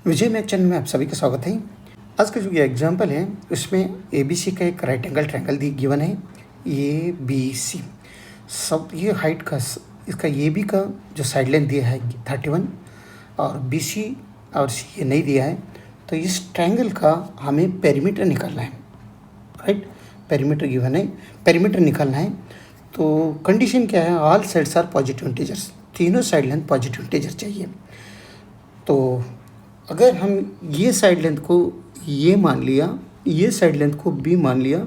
विजय math channel में आप सभी का स्वागत है। आज का जो ये एग्जाम्पल है उसमें ABC का एक राइट एंगल ट्रायंगल गिवन है। ABC सब ये हाइट का इसका AB का जो साइड लेंथ दिया है 31 और BC और C ये नहीं दिया है। तो इस ट्रायंगल का हमें पेरीमीटर निकालना है, राइट। पेरीमीटर गिवन है, पेरीमीटर निकालना है। तो कंडीशन क्या है, all sides are positive integers, तीनों साइड लेंथ पॉजिटिव इंटीजर चाहिए। तो अगर हम ये साइड लेंथ को ये मान लिया, ये साइड लेंथ को B मान लिया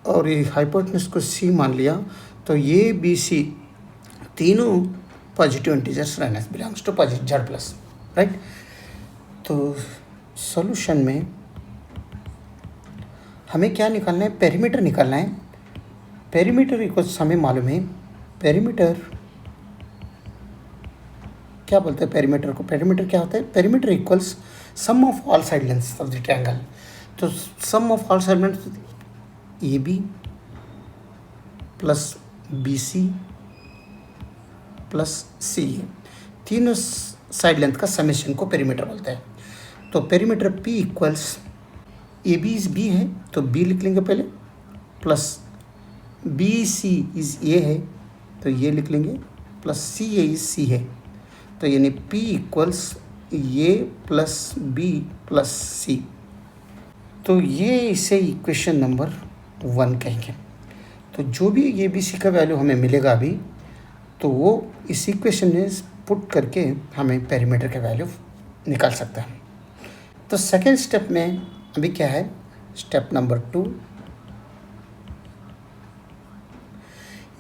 और ये हाइपोटेनस को C मान लिया, तो ये BC तीनों पॉजिटिव इंटीजर्स रहना belongs to positive Z plus, right. तो सॉल्यूशन में हमें क्या निकालना है, पेरीमीटर निकालना है। पेरीमीटर इक्वल्स हमें मालूम है, पेरीमीटर क्या बोलते हैं पेरीमीटर को, पेरीमीटर क्या होता है, perimeter equals sum of all side lengths of the triangle. तो sum of all side lengths AB plus BC plus CA, तीनों साइड लेंथ का समेशन को पेरीमीटर बोलते हैं। तो perimeter P equals AB is B है तो B लिख लेंगे पहले, प्लस BC इज A है तो ये लिख लेंगे, प्लस CA इज C है। तो यानी P equals A plus B plus C। तो ये इसे इक्वेशन नंबर 1 कहेंगे। तो जो भी ABC का वैल्यू हमें मिलेगा अभी, तो वो इस इक्वेशन में पुट करके हमें पेरीमीटर का वैल्यू निकाल सकता है। तो सेकेंड स्टेप में अभी क्या है, स्टेप नंबर 2,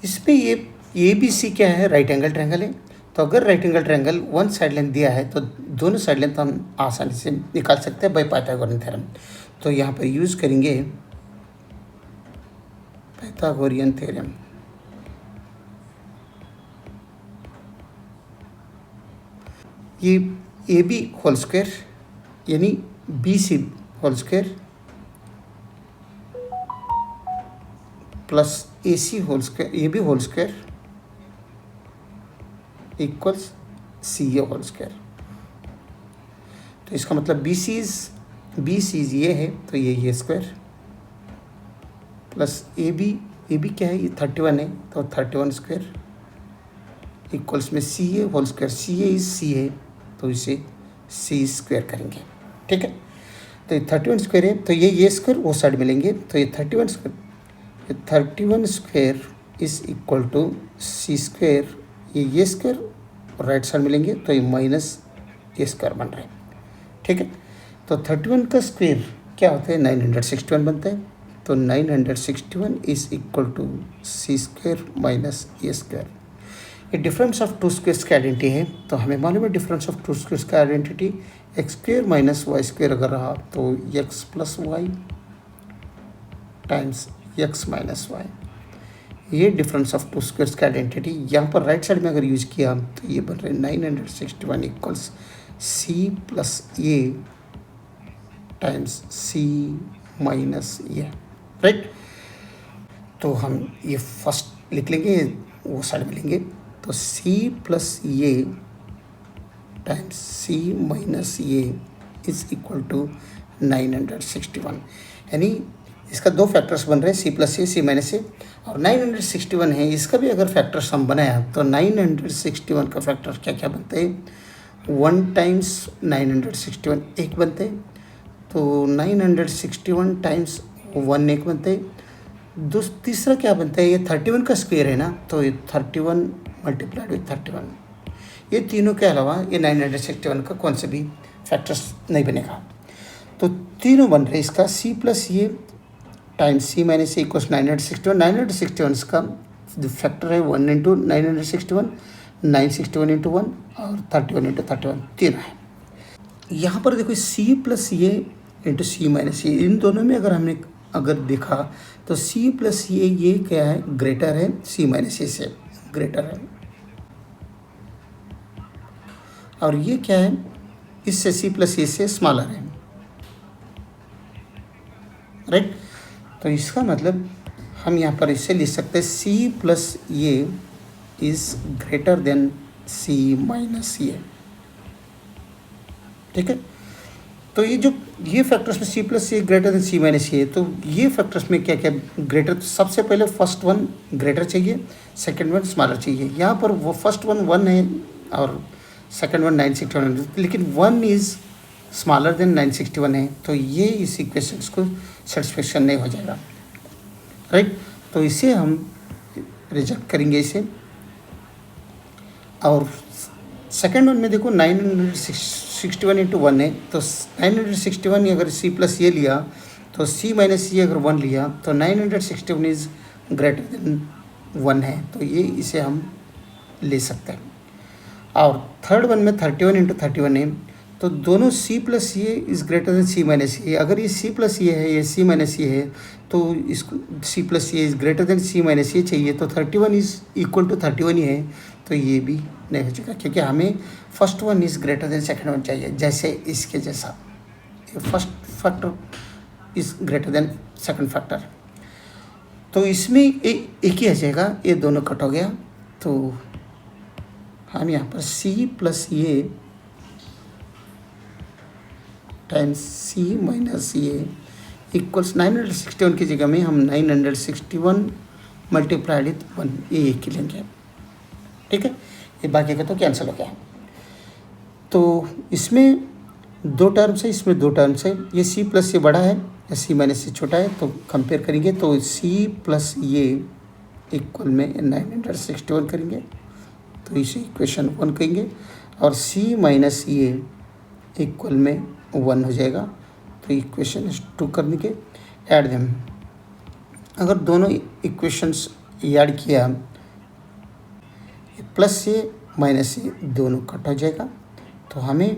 इसमें ये ABC क्या है, राइट एंगल ट्रायंगल है। तो अगर right angle triangle one side length दिया है तो दोनों साइड लेंथ हम आसानी से निकाल सकते हैं बाय पाइथागोरियन थ्योरम। तो यहाँ पर यूज़ करेंगे पाइथागोरियन थ्योरम। ये AB होल स्क्वायर यानी BC whole square plus AC whole square, AB whole square equals CA whole square. तो इसका मतलब BC ये है तो ये स्क्वायर प्लस AB क्या है, ये 31 है तो 31 स्क्वायर इक्वल्स में CA whole square, CA is C है तो इसे C स्क्वायर करेंगे, ठीक है। तो ये 31 स्क्वायर है तो ये स्क्वायर वो साइड में लेंगे, तो ये 31 square is equal to C square, ये स्क्वायर और राइट साइड मिलेंगे तो ये माइनस ये स्क्वायर बन रहा है, ठीक है। तो 31 का स्क्वायर क्या होता है, 961 बनता है। तो 961 is equal to C square minus A square. ये डिफरेंस ऑफ टू स्क्वायर्स की आइडेंटिटी है। तो हमें मालूम है डिफरेंस ऑफ टू स्क्वायर्स का identity x square minus y square अगर रहा तो x plus y times x minus y, ये डिफरेंस ऑफ टू स्क्वायर्स का आइडेंटिटी। यहाँ पर राइट साइड में अगर यूज़ किया तो ये बन रहे 961 equals C plus A times C minus A, right. तो हम ये फर्स्ट लिख लेंगे, वो साइड में लेंगे तो C plus A times C minus A is equal to 961। यानी इसका दो फैक्टर्स बन रहे हैं, C plus A, C minus A, और 961 है, इसका भी अगर फैक्टर्स हम बनाया तो 961 का फैक्टर क्या क्या बनते हैं, 1 टाइम्स 961 एक बनते हैं, तो 961 टाइम्स 1 एक बनते हैं। तीसरा क्या बनता है, ये 31 का स्क्वायर है ना, तो ये 31 मल्टीप्लाइड विथ 31, ये तीनों के अलावा ये 961 का कौन से भी फैक्टर्स नहीं बनेगा। तो तीनों बन रहे, इसका C plus A times C minus A equals 961। 961 का जो फैक्टर है 1 इंटू 961, 961 इंटू 1 और 31 इंटू 31 तीनों है। यहाँ पर देखो C plus A into C minus A, इन दोनों में अगर देखा तो C प्लस ये क्या है, ग्रेटर है C माइनस A से ग्रेटर है, और ये क्या है, इससे C प्लस A से स्मॉलर है, राइट। तो इसका मतलब हम यहाँ पर इससे लिख सकते हैं C plus A is greater than C minus A, ठीक है। तो ये फैक्टर्स में सी प्लस ए ग्रेटर देन सी माइनस ए, तो ये फैक्टर्स में क्या क्या ग्रेटर, सबसे पहले फर्स्ट वन ग्रेटर चाहिए, सेकंड वन स्मॉलर चाहिए। यहाँ पर वो फर्स्ट वन 1 है और सेकंड वन 961 है, लेकिन 1 इज़ स्मॉलर देन 961 है, तो ये इस इक्वेशन को सेटिस्फेक्शन नहीं हो जाएगा, राइट। तो इसे हम रिजेक्ट करेंगे इसे। और सेकेंड वन में देखो 961 इंटू 1 है, तो 961 अगर सी प्लस ये लिया तो सी माइनस ये अगर 1 लिया तो 961 इज़ ग्रेटर देन 1 है, तो ये इसे हम ले सकते हैं। और थर्ड वन में 31 इंटू 31 है, तो दोनों C plus A is greater than C minus A. अगर ये सी प्लस ये है, ये सी माइनस ये है, तो इसको C plus A is greater than C minus A चाहिए, तो 31 इज़ इक्वल टू 31 ही है, तो ये भी नहीं हो जाएगा, क्योंकि हमें first one is greater then second one चाहिए, जैसे इसके जैसा first factor is greater then second factor. तो इसमें एक ही आ जाएगा, ये दोनों कट हो गया, तो हम यहाँ पर सी प्लस ये टाइम्स सी माइनस ये इक्वल्स 961 की जगह में हम 961 मल्टीप्लाइड विथ 1 ये एक ही लेंगे, ठीक है। ये बाकी का तो कैंसिल हो गया। तो इसमें 2 टर्म्स है, इसमें 2 टर्म्स है, ये सी प्लस ये बड़ा है या सी माइनस से छोटा है, तो कंपेयर करेंगे तो सी प्लस ये इक्वल में 961 करेंगे, तो इसे इक्वेशन 1 कहेंगे, और सी माइनस ये इक्वल में 1 हो जाएगा, तो इक्वेशन 2 करने के ऐड देम। अगर दोनों इक्वेशंस ऐड किया, प्लस से माइनस से दोनों कट हो जाएगा, तो हमें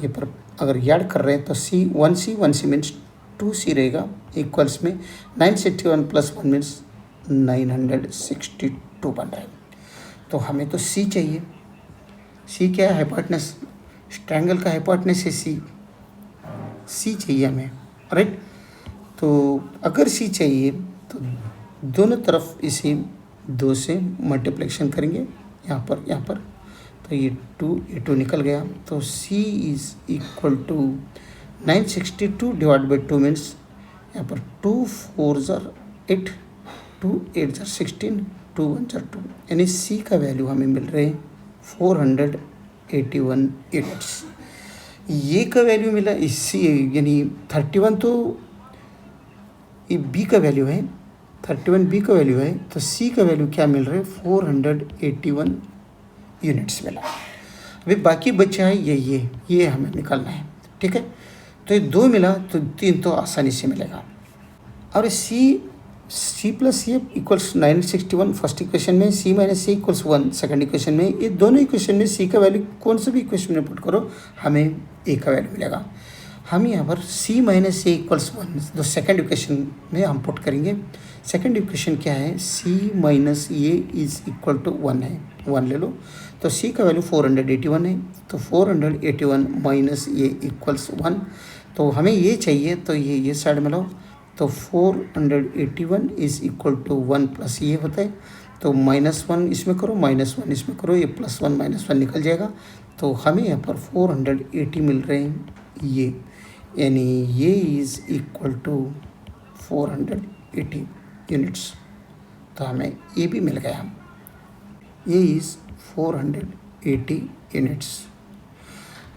ये पर अगर ऐड कर रहे हैं तो सी 1c मीन्स 2c रहेगा, इक्वल्स में 961 प्लस 1 मीन्स 962 बन रहा है। तो हमें तो सी चाहिए, सी क्या है, हाइपोटेनस, ट्रायंगल का हाइपोटेनस है सी चाहिए हमें, राइट। तो अगर सी चाहिए तो दोनों तरफ इसे 2 से मल्टीप्लिकेशन करेंगे, यहाँ पर तो ये 2 निकल गया, तो C is equal to 962 divide by 2 means यहाँ पर 2 4 ज़र 8, 2 8 ज़र 16, 2 1 ज़र 2, यानी सी का वैल्यू हमें मिल रहे हैं 481 यूनिट्स। ये का वैल्यू मिला इसी, यानी 31 तो ये बी का वैल्यू है, 31 बी का वैल्यू है, तो सी का वैल्यू क्या मिल रहा है 481 यूनिट्स मिला। अभी बाकी बचा है ये हमें निकालना है, ठीक है। तो ये 2 मिला तो 3 तो आसानी से मिलेगा। और सी प्लस ये इक्वल्स 961 फर्स्ट इक्वेशन में, सी माइनस सी इक्वल्स 1 सेकंड इक्वेशन में, ये दोनों इक्वेशन में सी का वैल्यू कौन सा भी इक्वेशन में पुट करो हमें ए का वैल्यू मिलेगा। हम यहाँ पर सी माइनस ए इक्वल्स 1 जो सेकंड इक्वेशन में हम पुट करेंगे। सेकंड इक्वेशन क्या है, C minus A is equal to 1 है, 1 ले लो, तो सी का वैल्यू 481 है, तो 481 माइनस ए इक्वल्स 1, तो हमें ये चाहिए, तो ये साइड में लो, तो 481 इज़ इक्वल टू 1 प्लस ये होता है, तो -1 इसमें करो, -1 इसमें करो, ये +1 -1 निकल जाएगा, तो हमें यहाँ पर 480 मिल रहे हैं ये, यानी ये इज़ इक्वल टू 480 यूनिट्स, तो हमें ये भी मिल गया, ये इज़ 480 यूनिट्स।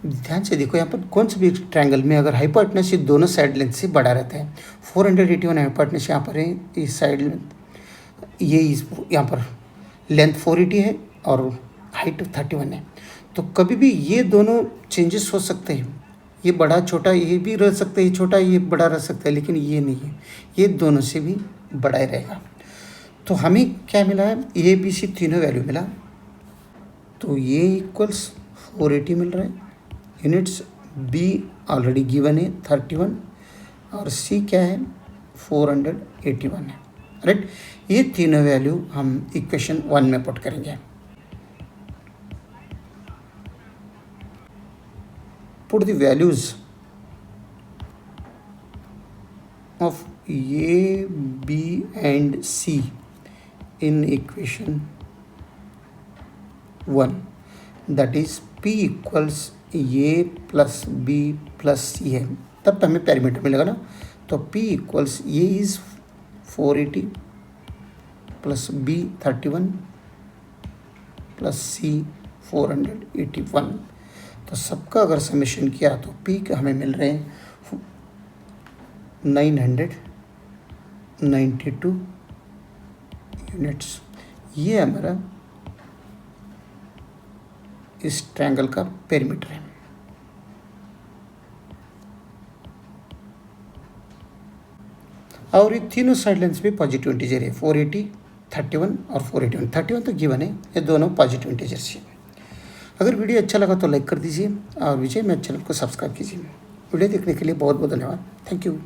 ध्यान से देखो यहाँ पर कौन सा भी ट्रायंगल में अगर हाइपोटेनस दोनों साइड लेंथ से बड़ा रहता है, 481 हाइपोटेनस यहाँ पर है, इस साइड ये यहाँ पर लेंथ 480 है और हाइट 31 है, तो कभी भी ये दोनों चेंजेस हो सकते हैं, ये बड़ा छोटा ये भी रह सकता है, ये छोटा ये बड़ा रह सकता है, लेकिन ये नहीं है, ये दोनों से भी बड़ा ही रहेगा। तो हमें क्या मिला है, ए बी सी तीनों वैल्यू मिला, तो ये इक्वल्स 480 मिल रहा है यूनिट्स, बी ऑलरेडी गिवन है 31 और सी क्या है 481 है, राइट। ये तीनों वैल्यू हम इक्वेशन 1 में पुट करेंगे। Put the values of A B and C in equation 1, that is p equals A plus B plus C है, तब हमें पेरीमीटर मिलेगा ना। तो P equals A is 480 plus B 31 plus C 481। तो सबका अगर समेशन किया तो P के हमें मिल रहे हैं 992 यूनिट्स। ये हमारा इस ट्रायंगल का पेरीमीटर है। और ये तीनों साइड लेंस भी पॉजिटिव इंटीजर है, 480, 31 और 481। 31 तो गिवन है, ये दोनों पॉजिटिव इंटीजर्स हैं। अगर वीडियो अच्छा लगा तो लाइक कर दीजिए और विजय मैथ चैनल को सब्सक्राइब कीजिए। वीडियो देखने के लिए बहुत बहुत धन्यवाद। Thank you.